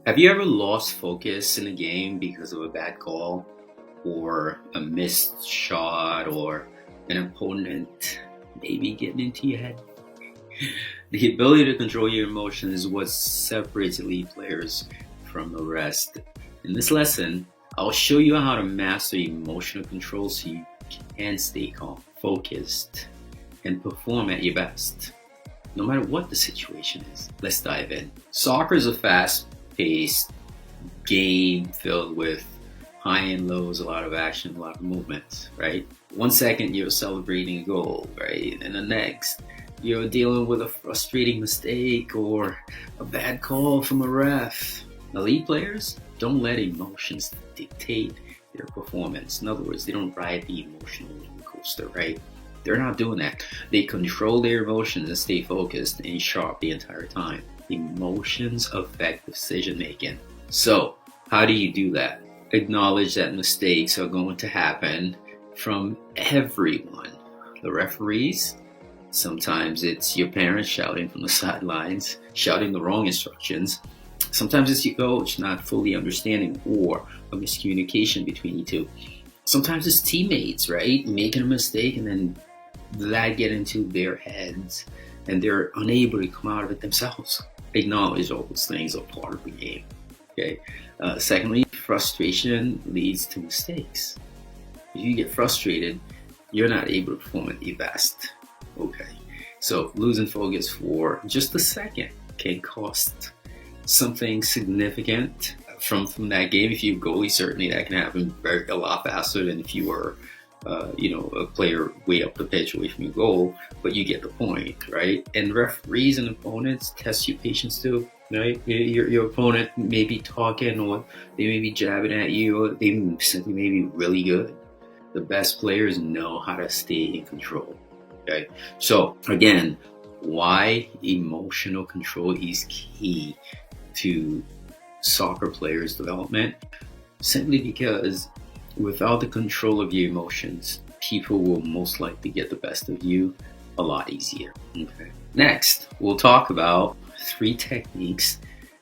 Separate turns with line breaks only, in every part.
Have you ever lost focus in a game because of a bad call or a missed shot or an opponent maybe getting into your head? The ability to control your emotions is what separates elite players from the rest. In this lesson, I'll show you how to master emotional control so you can stay calm, focused, and perform at your best, no matter what the situation is. Let's dive in. Soccer is a fast-paced game filled with high and lows, a lot of action, a lot of movements, right? 1 second you're celebrating a goal, right? And the next you're dealing with a frustrating mistake or a bad call from a ref. Elite players don't let emotions dictate their performance. In other words, they don't ride the emotional roller coaster, right? They're not doing that. They control their emotions and stay focused and sharp the entire time. Emotions affect decision making. So, how do you do that? Acknowledge that mistakes are going to happen from everyone. The referees, sometimes it's your parents shouting from the sidelines, shouting the wrong instructions. Sometimes it's your coach not fully understanding or a miscommunication between you two. Sometimes it's teammates, right? Making a mistake and then that get into their heads and they're unable to come out of it themselves. Acknowledge all those things are part of the game. Okay. Secondly, frustration leads to mistakes. If you get frustrated, you're not able to perform at your best. Okay. So losing focus for just a second can cost something significant from that game. If you goalie, certainly that can happen a lot faster than if you were a player way up the pitch away from your goal, but you get the point, right? And referees and opponents test your patience too, right? Your opponent may be talking or they may be jabbing at you or they simply may be really good. The best players know how to stay in control, okay? So again, why emotional control is key to soccer players' development? Simply because without the control of your emotions, people will most likely get the best of you a lot easier. Okay. Next, we'll talk about 3 techniques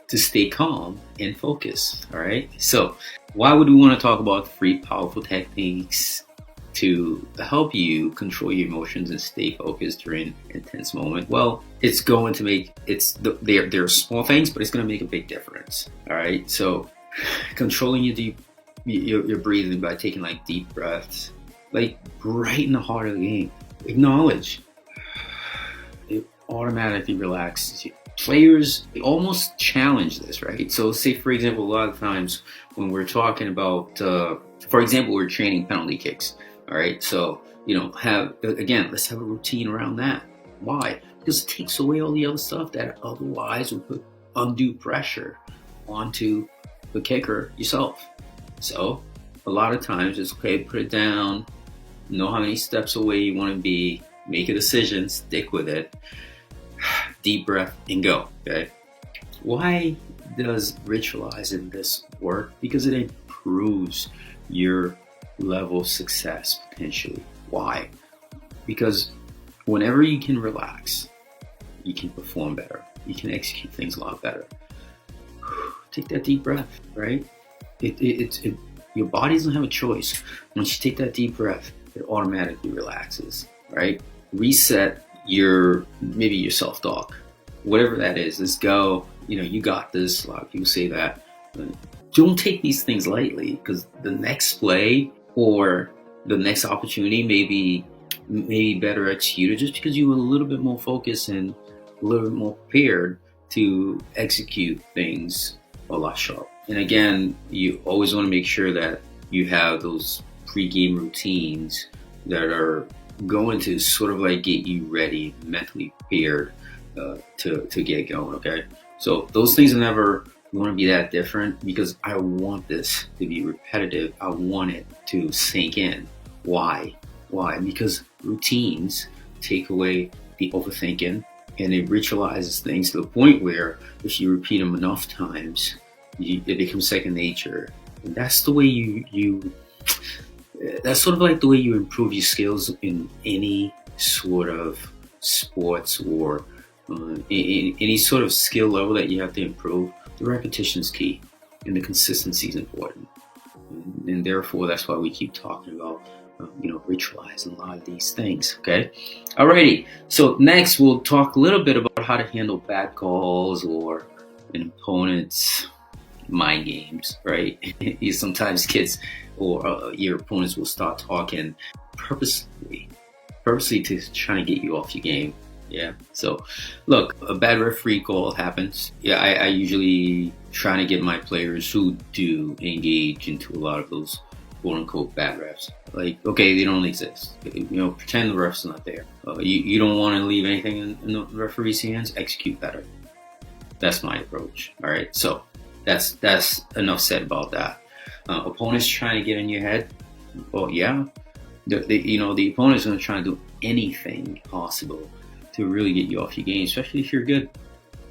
to stay calm and focused. All right. So, why would we want to talk about 3 powerful techniques to help you control your emotions and stay focused during intense moment? Well, it's going to make they're small things, but it's going to make a big difference. All right. So, controlling your breathing by taking like deep breaths, like right in the heart of the game. Acknowledge. It automatically relaxes you. Players almost challenge this, right? So say, for example, a lot of times when we're talking about, for example, we're training penalty kicks. All right. So, let's have a routine around that. Why? Because it takes away all the other stuff that otherwise would put undue pressure onto the kicker yourself. So a lot of times it's okay, put it down, know how many steps away you want to be, make a decision, stick with it, deep breath and go, okay? Why does ritualizing this work? Because it improves your level of success potentially. Why? Because whenever you can relax, you can perform better. You can execute things a lot better. Take that deep breath, right? Your body doesn't have a choice. Once you take that deep breath, it automatically relaxes, right? Reset your self-talk, whatever that is. Let's go. You got this. A lot of people say that. Don't take these things lightly, because the next play or the next opportunity may be better executed just because you were a little bit more focused and a little bit more prepared to execute things a lot sharper. And again, you always want to make sure that you have those pre-game routines that are going to sort of like get you ready, mentally prepared to get going, okay? So those things are never going to be that different, because I want this to be repetitive. I want it to sink in. Why? Because routines take away the overthinking, and it ritualizes things to the point where if you repeat them enough times, it becomes second nature. And that's the way that's sort of like the way you improve your skills in any sort of sports or in any sort of skill level that you have to improve. the repetition is key, and the consistency is important. And therefore, that's why we keep talking about, ritualizing a lot of these things. Okay. Alrighty. So next, we'll talk a little bit about how to handle bad calls or an opponent's mind games. Right. Sometimes kids or your opponents will start talking purposely to trying to get you off your game. Yeah. So, look, a bad referee call happens. Yeah, I usually try to get my players who do engage into a lot of those quote unquote bad refs. Like, okay, they don't exist. Pretend the ref's not there. You don't want to leave anything in the referee's hands. Execute better. That's my approach. All right. So that's enough said about that. Opponents trying to get in your head. Well, yeah. The opponent's going to try to do anything possible to really get you off your game, especially if you're good.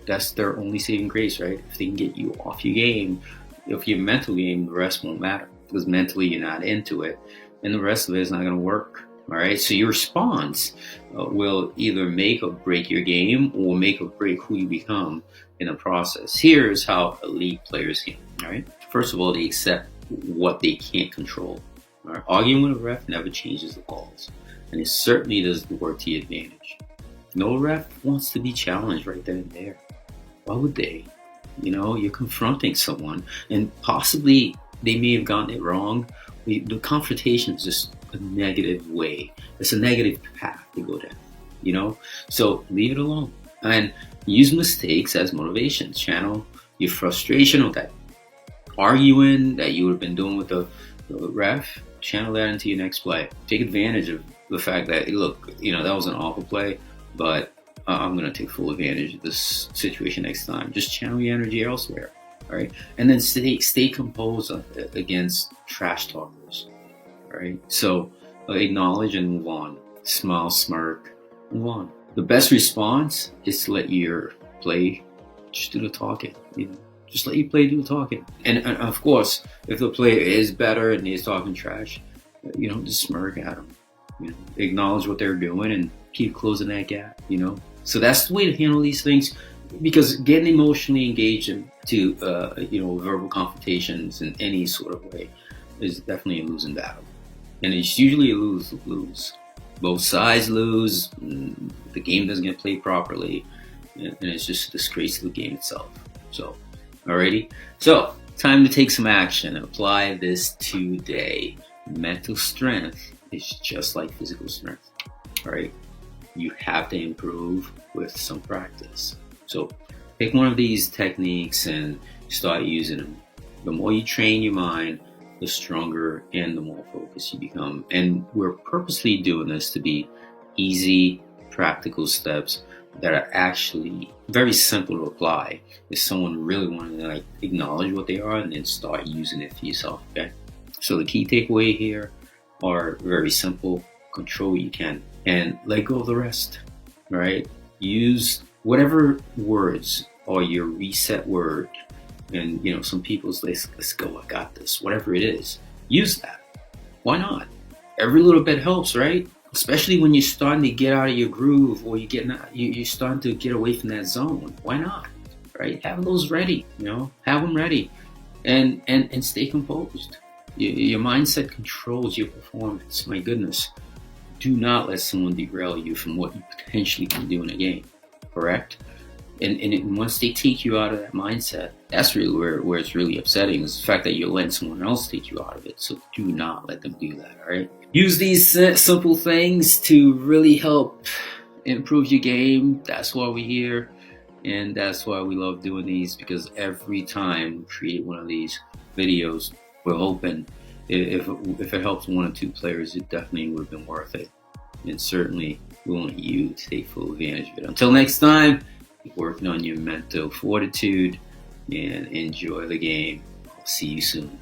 That's their only saving grace, right? If they can get you off your game, if your mental game, the rest won't matter, because mentally you're not into it, and the rest of it is not going to work. All right, so your response will either make or break your game, or make or break who you become in the process. Here's how elite players handle. All right, first of all, they accept what they can't control. All right? Arguing with a ref never changes the calls, and it certainly doesn't work to your advantage. No ref wants to be challenged right then and there. Why would they? You're confronting someone, and possibly they may have gotten it wrong. The confrontation is just a negative way. It's a negative path to go down, So leave it alone and use mistakes as motivation. Channel your frustration or that arguing that you would have been doing with the ref. Channel that into your next play. Take advantage of the fact that, look, that was an awful play, but I'm going to take full advantage of this situation next time. Just channel your energy elsewhere. All right. And then stay composed against trash talkers. All right. So acknowledge and move on. Smile, smirk, move on. The best response is to let your play just do the talking. Just let your play do the talking. And of course, if the player is better and he's talking trash, just smirk at him. Acknowledge what they're doing and keep closing that gap. So that's the way to handle these things, because getting emotionally engaged into verbal confrontations in any sort of way is definitely a losing battle, and it's usually a lose. Both sides lose. The game doesn't get played properly, and it's just a disgrace to the game itself. So, alrighty. So, time to take some action and apply this today. Mental strength is just like physical strength. All right. You have to improve with some practice. So pick one of these techniques and start using them. The more you train your mind, the stronger and the more focused you become. And we're purposely doing this to be easy, practical steps that are actually very simple to apply if someone really wanted to acknowledge what they are and then start using it for yourself. Okay. So the key takeaway here are very simple. Control what you can and let go of the rest. All right. Use whatever words are your reset word. And some people's let's go, I got this, whatever it is, use that. Why not? Every little bit helps, right? Especially when you're starting to get out of your groove, or you're starting to get away from that zone. Why not? Right? Have those ready, have them ready, and stay composed. Your mindset controls your performance. My goodness. Do not let someone derail you from what you potentially can do in a game. Correct? And once they take you out of that mindset, that's really where it's really upsetting, is the fact that you're letting someone else take you out of it. So do not let them do that, all right? Use these simple things to really help improve your game. That's why we're here, and that's why we love doing these, because every time we create one of these videos, we're hoping if it helps one or two players, it definitely would have been worth it. And certainly we want you to take full advantage of it. Until next time, keep working on your mental fortitude and enjoy the game. I'll see you soon.